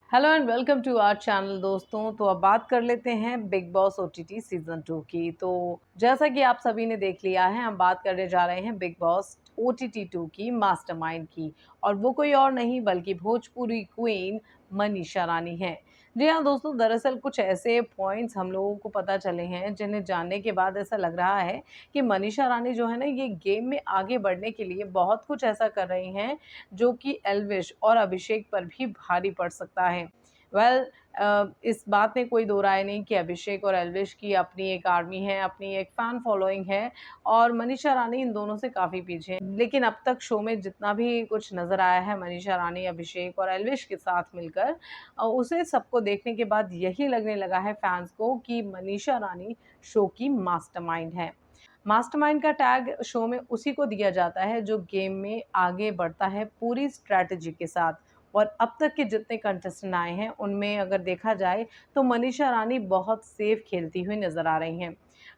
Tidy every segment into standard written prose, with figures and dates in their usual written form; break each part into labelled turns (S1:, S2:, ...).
S1: Hello and welcome to our channel दोस्तों। तो अब बात कर लेते हैं बिग बॉस ओटीटी सीजन 2 की। तो जैसा कि आप सभी ने देख लिया है, हम बात करने जा रहे हैं बिग बॉस ओटीटी 2 की मास्टरमाइंड की, और वो कोई और नहीं बल्कि भोजपुरी क्वीन मनीषा रानी है। जी हाँ दोस्तों, दरअसल कुछ ऐसे पॉइंट्स हम लोगों को पता चले हैं जिन्हें जानने के बाद ऐसा लग रहा है कि मनीषा रानी जो है ना, ये गेम में आगे बढ़ने के लिए बहुत कुछ ऐसा कर रही हैं जो कि एल्विश और अभिषेक पर भी भारी पड़ सकता है। वेल इस बात में कोई दो राय नहीं कि अभिषेक और एल्विश की अपनी एक आर्मी है, अपनी एक फ़ैन फ़ॉलोइंग है, और मनीषा रानी इन दोनों से काफ़ी पीछे हैं। लेकिन अब तक शो में जितना भी कुछ नज़र आया है मनीषा रानी, अभिषेक और एल्विश के साथ मिलकर, उसे सबको देखने के बाद यही लगने लगा है फैन्स को कि मनीषा रानी शो की मास्टरमाइंड है। मास्टरमाइंड का टैग शो में उसी को दिया जाता है जो गेम में आगे बढ़ता है पूरी स्ट्रैटेजी के साथ। और अब तक के जितने कंटेस्टेंट आए हैं उनमें अगर देखा जाए तो मनीषा रानी बहुत सेफ खेलती हुई नजर आ रही हैं।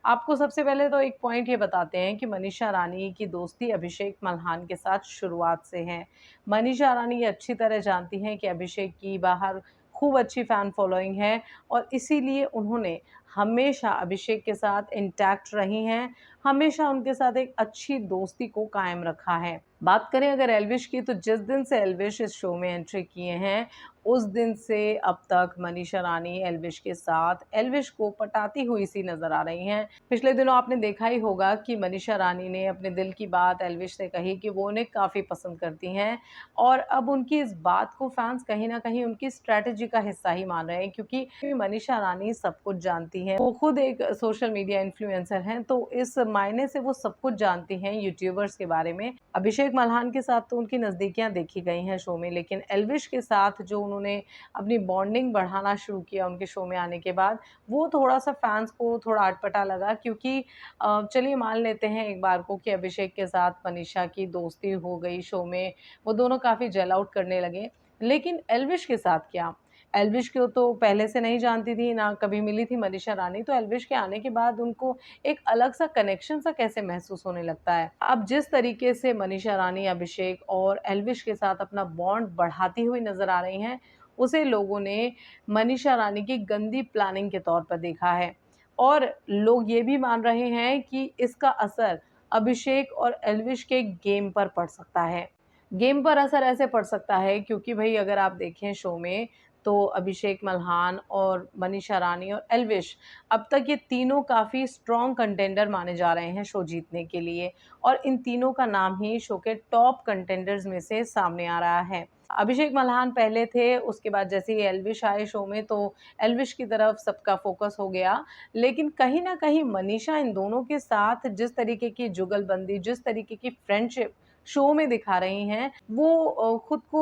S1: आपको सबसे पहले तो एक पॉइंट ये बताते हैं कि मनीषा रानी की दोस्ती अभिषेक मल्हान के साथ शुरुआत से है। मनीषा रानी ये अच्छी तरह जानती हैं कि अभिषेक की बाहर खूब अच्छी फैन फॉलोइंग है, और इसीलिए उन्होंने हमेशा अभिषेक के साथ इंटैक्ट रही हैं, हमेशा उनके साथ एक अच्छी दोस्ती को कायम रखा है। बात करें अगर एल्विश की, तो जिस दिन से एल्विश इस शो में एंट्री किए हैं, उस दिन से अब तक मनीषा रानी एल्विश के साथ एल्विश को पटाती हुई सी नज़र आ रही हैं। पिछले दिनों आपने देखा ही होगा कि मनीषा रानी ने अपने दिल की बात एल्विश से कही कि वो उन्हें काफ़ी पसंद करती हैं, और अब उनकी इस बात को फैन्स कहीं न कहीं उनकी स्ट्रैटेजी का हिस्सा ही मान रहे हैं, क्योंकि मनीषा रानी सब कुछ जानती हैं। वो खुद एक सोशल मीडिया इन्फ्लुएंसर हैं, तो इस मायने से वो सब कुछ जानती हैं यूट्यूबर्स के बारे में। अभिषेक मल्हान के साथ तो उनकी नज़दीकियाँ देखी गई हैं शो में, लेकिन एल्विश के साथ जो उन्होंने अपनी बॉन्डिंग बढ़ाना शुरू किया उनके शो में आने के बाद, वो थोड़ा-सा फैन्स को थोड़ा अटपटा लगा, क्योंकि चलिए मान लेते हैं एक बार को कि अभिषेक के साथ मनीषा की दोस्ती हो गई शो में, वो दोनों काफ़ी जेल आउट करने लगे। लेकिन एल्विश के साथ क्या? एल्विश को तो पहले से नहीं जानती थी, ना कभी मिली थी मनीषा रानी, तो एल्विश के आने के बाद उनको एक अलग-सा कनेक्शन सा कैसे महसूस होने लगता है। अब जिस तरीके से मनीषा रानी, अभिषेक और एल्विश के साथ अपना बॉन्ड बढ़ाती हुई नज़र आ रही हैं, उसे लोगों ने मनीषा रानी की गंदी प्लानिंग के तौर पर देखा है। और लोग ये भी मान रहे हैं कि इसका असर अभिषेक और एल्विश के गेम पर पड़ सकता है। गेम पर असर ऐसे पड़ सकता है क्योंकि भई अगर आप देखें शो में, तो अभिषेक मल्हान और मनीषा रानी और एल्विश, अब तक ये तीनों काफ़ी स्ट्रॉन्ग कंटेंडर माने जा रहे हैं शो जीतने के लिए, और इन तीनों का नाम ही शो के टॉप कंटेंडर्स में से सामने आ रहा है। अभिषेक मल्हान पहले थे, उसके बाद जैसे ही एल्विश आए शो में, तो एल्विश की तरफ सबका फ़ोकस हो गया। लेकिन कहीं न कहीं मनीषा इन दोनों के साथ जिस तरीके की जुगलबंदी, जिस तरीके की फ्रेंडशिप शो में दिखा रही हैं, वो खुद को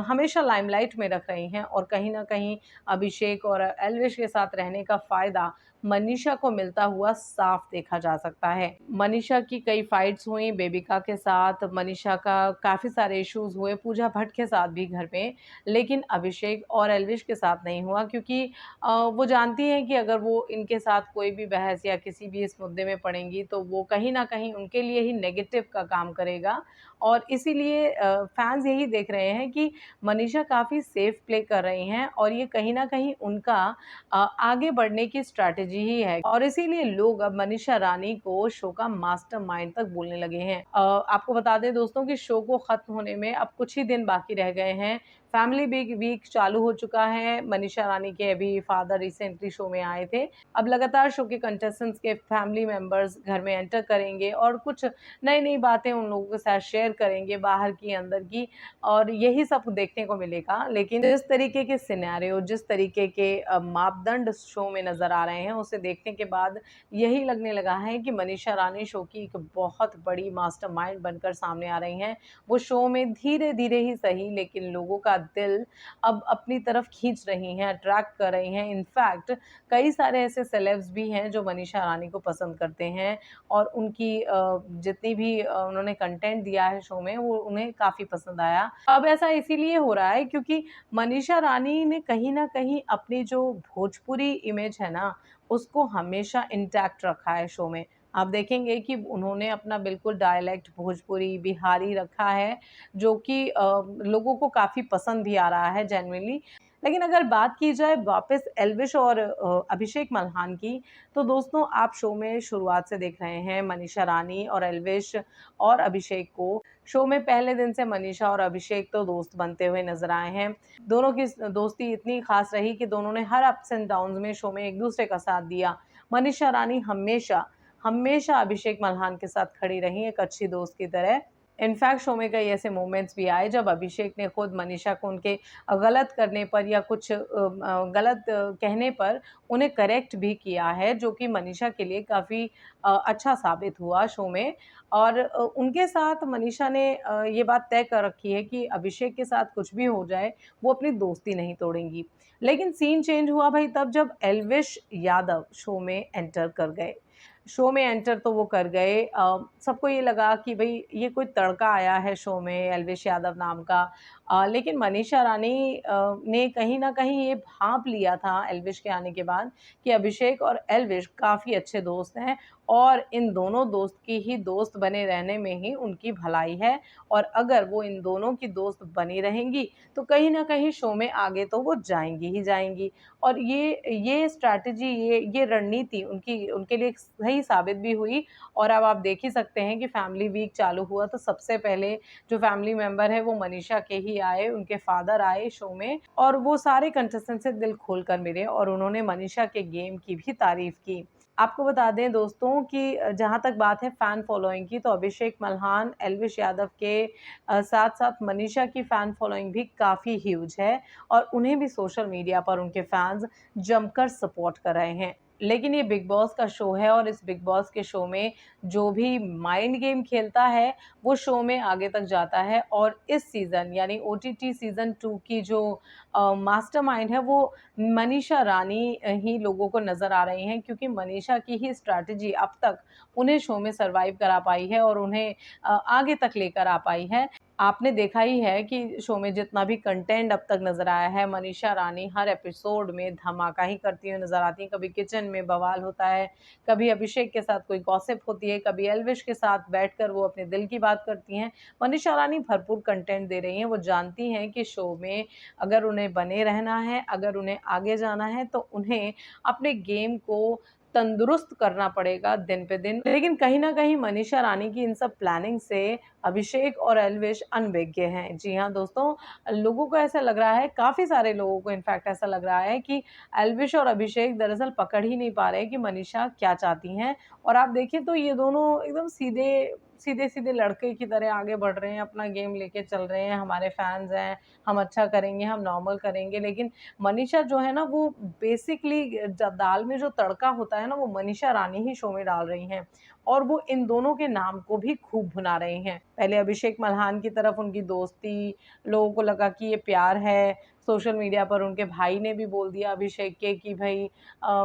S1: हमेशा लाइमलाइट में रख रही हैं, और कहीं न कहीं अभिषेक और एल्विश के साथ रहने का फ़ायदा मनीषा को मिलता हुआ साफ देखा जा सकता है। मनीषा की कई फाइट्स हुई बेबिका के साथ, मनीषा का काफ़ी सारे इश्यूज़ हुए पूजा भट्ट के साथ भी घर में, लेकिन अभिषेक और एल्विश के साथ नहीं हुआ, क्योंकि वो जानती हैं कि अगर वो इनके साथ कोई भी बहस या किसी भी इस मुद्दे में पड़ेंगी, तो वो कहीं न कहीं उनके लिए ही नेगेटिव का काम करेगा, और इसीलिए फैन्स यही देख रहे हैं कि मनीषा काफ़ी सेफ प्ले कर रही हैं, और ये कहीं न कहीं उनका आगे बढ़ने की स्ट्रैटेजी ही है, और इसीलिए लोग अब मनीषा रानी को शो का मास्टरमाइंड तक बोलने लगे हैं। आपको बता दें दोस्तों कि शो को खत्म होने में अब कुछ ही दिन बाकी रह गए हैं। फैमिली बिग वीक चालू हो चुका है। मनीषा रानी के अभी फादर रिसेंटली शो में आए थे। अब लगातार शो के कंटेस्टेंट्स के फैमिली मेंबर्स घर में एंटर करेंगे और कुछ नई-नई बातें उन लोगों के साथ शेयर करेंगे, बाहर की, अंदर की, और यही सब देखने को मिलेगा। लेकिन जिस तरीके के सिनेरियो, जिस तरीके के मापदंड शो में नज़र आ रहे हैं, उसे देखने के बाद यही लगने लगा है कि मनीषा रानी शो की एक बहुत बड़ी मास्टरमाइंड बनकर सामने आ रही हैं। वो शो में धीरे-धीरे ही सही, लेकिन लोगों का दिल अब अपनी तरफ खींच रही हैं, अट्रैक्ट कर रही हैं। इनफैक्ट कई सारे ऐसे सेलेब्स भी हैं जो मनीषा रानी को पसंद करते हैं, और उनकी जितनी भी उन्होंने कंटेंट दिया है शो में, वो उन्हें काफ़ी पसंद आया। अब ऐसा इसीलिए हो रहा है क्योंकि मनीषा रानी ने कहीं न कहीं अपनी जो भोजपुरी इमेज है ना, उसको हमेशा इंटैक्ट रखा है शो में। आप देखेंगे कि उन्होंने अपना बिल्कुल डायलेक्ट भोजपुरी, बिहारी रखा है, जो कि लोगों को काफ़ी पसंद भी आ रहा है जेनुइनली। लेकिन अगर बात की जाए वापस एल्विश और अभिषेक मल्हान की, तो दोस्तों आप शो में शुरुआत से देख रहे हैं मनीषा रानी और एल्विश और अभिषेक को। शो में पहले दिन से मनीषा और अभिषेक तो दोस्त बनते हुए नज़र आए हैं। दोनों की दोस्ती इतनी ख़ास रही कि दोनों ने हर अप्स एंड डाउन्स में शो में एक-दूसरे का साथ दिया। मनीषा रानी हमेशा अभिषेक मल्हान के साथ खड़ी रहीं एक अच्छी दोस्त की तरह। इनफैक्ट शो में कई ऐसे मोमेंट्स भी आए जब अभिषेक ने खुद मनीषा को उनके गलत करने पर या कुछ गलत कहने पर उन्हें करेक्ट भी किया है, जो कि मनीषा के लिए काफ़ी अच्छा साबित हुआ शो में। और उनके साथ मनीषा ने ये बात तय कर रखी है कि अभिषेक के साथ कुछ भी हो जाए, वो अपनी दोस्ती नहीं तोड़ेंगी। लेकिन सीन चेंज हुआ भई तब जब एल्विश यादव शो में एंटर कर गए। शो में एंटर तो वो कर गए, सबको ये लगा कि भई ये कोई तड़का आया है शो में एल्विश यादव नाम का। लेकिन मनीषा रानी ने कहीं न कहीं ये भाँप लिया था एल्विश के आने के बाद कि अभिषेक और एल्विश काफ़ी अच्छे दोस्त हैं और इन दोनों दोस्त की ही दोस्त बने रहने में ही उनकी भलाई है। और अगर वो इन दोनों की दोस्त बनी रहेंगी, तो कहीं न कहीं शो में आगे तो वो जाएँगी ही जाएँगी। और ये स्ट्रैटेजी ये रणनीति उनके लिए सही साबित भी हुई। और अब आप देख ही सकते हैं कि फैमिली वीक चालू हुआ तो सबसे पहले जो फैमिली मेंबर है वो मनीषा के ही आए, उनके फादर आए शो में और वो सारे कंटेस्टेंट से दिल खोलकर मिले और उन्होंने मनीषा के गेम की भी तारीफ़ की। आपको बता दें दोस्तों कि जहाँ तक बात है फ़ैन फ़ॉलोइंग की, तो अभिषेक मल्हान, एल्विश यादव के साथ-साथ मनीषा की फ़ैन फ़ॉलोइंग भी काफ़ी ह्यूज है और उन्हें भी सोशल मीडिया पर उनके फ़ैन्स जमकर सपोर्ट कर रहे हैं। लेकिन ये बिग बॉस का शो है और इस बिग बॉस के शो में जो भी माइंड गेम खेलता है, वो शो में आगे तक जाता है और इस सीज़न यानी ओटीटी सीज़न 2 की जो मास्टरमाइंड है वो मनीषा रानी ही लोगों को नज़र आ रही हैं, क्योंकि मनीषा की ही स्ट्रैटेजी अब तक उन्हें शो में सर्वाइव करा पाई है और उन्हें आगे तक लेकर आ पाई है। आपने देखा ही है कि शो में जितना भी कंटेंट अब तक नज़र आया है, मनीषा रानी हर एपिसोड में धमाका ही करती हुई नज़र आती हैं। कभी किचन में बवाल होता है, कभी अभिषेक के साथ कोई गॉसिप होती है, कभी एल्विश के साथ बैठकर वो अपने दिल की बात करती हैं। मनीषा रानी भरपूर कंटेंट दे रही हैं, वो जानती हैं कि शो में अगर उन्हें बने रहना है, अगर उन्हें आगे जाना है, तो उन्हें अपने गेम को तंदुरुस्त करना पड़ेगा दिन पे दिन। लेकिन कहीं न कहीं मनीषा रानी की इन सब प्लानिंग से अभिषेक और एल्विश अनभिज्ञ हैं। जी हाँ दोस्तों, लोगों को ऐसा लग रहा है, काफ़ी सारे लोगों को इनफैक्ट ऐसा लग रहा है कि एल्विश और अभिषेक दरअसल पकड़ ही नहीं पा रहे कि मनीषा क्या चाहती हैं। और आप देखें तो ये दोनों एकदम सीधे-सीधे लड़के की तरह आगे बढ़ रहे हैं, अपना गेम लेके चल रहे हैं, हमारे फैन्स हैं, हम अच्छा करेंगे, हम नॉर्मल करेंगे। लेकिन मनीषा जो है ना वो बेसिकली दाल में जो तड़का होता है ना वो मनीषा रानी ही शो में डाल रही हैं और वो इन दोनों के नाम को भी खूब भुना रही हैं। पहले अभिषेक मल्हान की तरफ उनकी दोस्ती, लोगों को लगा कि ये प्यार है। सोशल मीडिया पर उनके भाई ने भी बोल दिया अभिषेक के कि भई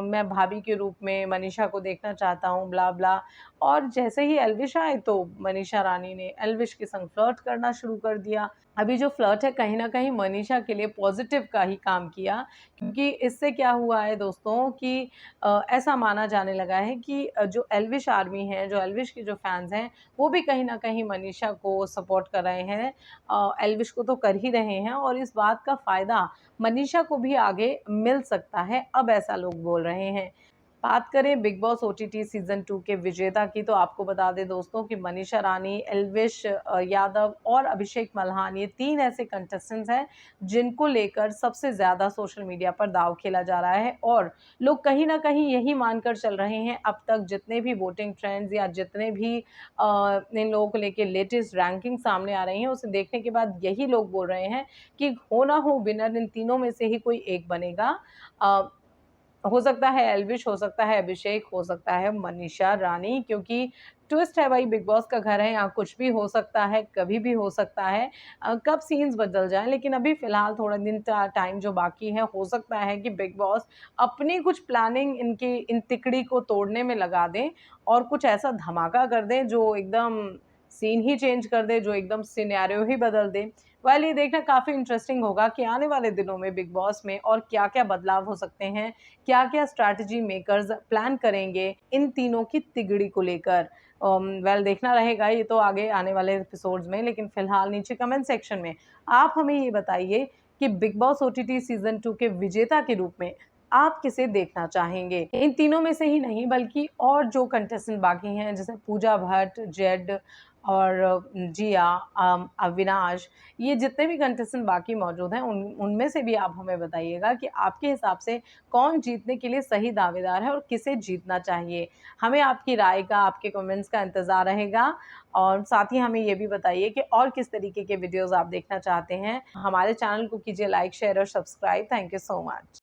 S1: मैं भाभी के रूप में मनीषा को देखना चाहता हूँ, ब्ला-ब्ला। और जैसे ही एल्विश आए तो मनीषा रानी ने एल्विश के संग फ्लर्ट करना शुरू कर दिया। अभी जो फ्लर्ट है कहीं न कहीं मनीषा के लिए पॉज़िटिव का ही काम किया, क्योंकि इससे क्या हुआ है दोस्तों कि ऐसा माना जाने लगा है कि जो एल्विश आर्मी है, जो एल्विश के जो फैन्स हैं, वो भी कहीं न कहीं मनीषा को सपोर्ट कर रहे हैं। एल्विश को तो कर ही रहे हैं और इस बात का फ़ायदा मनीषा को भी आगे मिल सकता है, अब ऐसा लोग बोल रहे हैं। बात करें बिग बॉस ओटीटी सीज़न 2 के विजेता की, तो आपको बता दें दोस्तों कि मनीषा रानी, एल्विश यादव और अभिषेक मल्हान ये 3 ऐसे कंटेस्टेंट्स हैं, जिनको लेकर सबसे ज़्यादा सोशल मीडिया पर दाँव खेला जा रहा है और लोग कहीं न कहीं यही मानकर चल रहे हैं, अब तक जितने भी वोटिंग ट्रेंड्स या जितने भी इन लोगों को लेके लेटेस्ट रैंकिंग सामने आ रही हैं, उसे देखने के बाद यही लोग बोल रहे हैं कि हो ना हो विनर इन तीनों में से ही कोई एक बनेगा। अ, हो सकता है एल्विश, हो सकता है अभिषेक, हो सकता है मनीषा रानी, क्योंकि ट्विस्ट है भाई, बिग बॉस का घर है, यहाँ कुछ भी हो सकता है, कभी भी हो सकता है। कब सीन्स बदल जाएँ, लेकिन अभी फ़िलहाल थोड़ा दिन टाइम जो बाकी है, हो सकता है कि बिग बॉस अपनी कुछ प्लानिंग इनकी इन तिकड़ी को तोड़ने में लगा दें और कुछ ऐसा धमाका कर दें जो एकदम सीन ही चेंज कर दे, जो एकदम सिनेरियो ही बदल दे। वेल ये देखना काफ़ी इंटरेस्टिंग होगा कि आने वाले दिनों में बिग बॉस में और क्या-क्या बदलाव हो सकते हैं, क्या-क्या स्ट्रैटेजी मेकर्स प्लान करेंगे इन तीनों की तिगड़ी को लेकर। वेल देखना रहेगा ये तो आगे आने वाले एपिसोड्स में, लेकिन फ़िलहाल नीचे कमेंट सेक्शन में आप हमें ये बताइए कि बिग बॉस ओटीटी सीजन 2 के विजेता के रूप में आप किसे देखना चाहेंगे। इन तीनों में से ही नहीं बल्कि और जो कंटेस्टेंट बाकी हैं जैसे पूजा भट्ट, जेड और जिया, अविनाश, ये जितने भी कंटेस्टेंट बाकी मौजूद हैं उनमें से भी आप हमें बताइएगा कि आपके हिसाब से कौन जीतने के लिए सही दावेदार है और किसे जीतना चाहिए। हमें आपकी राय का, आपके कमेंट्स का इंतज़ार रहेगा और साथ ही हमें ये भी बताइए कि और किस तरीके के वीडियोज़ आप देखना चाहते हैं। हमारे चैनल को कीजिए लाइक, शेयर और subscribe. Thank you so much.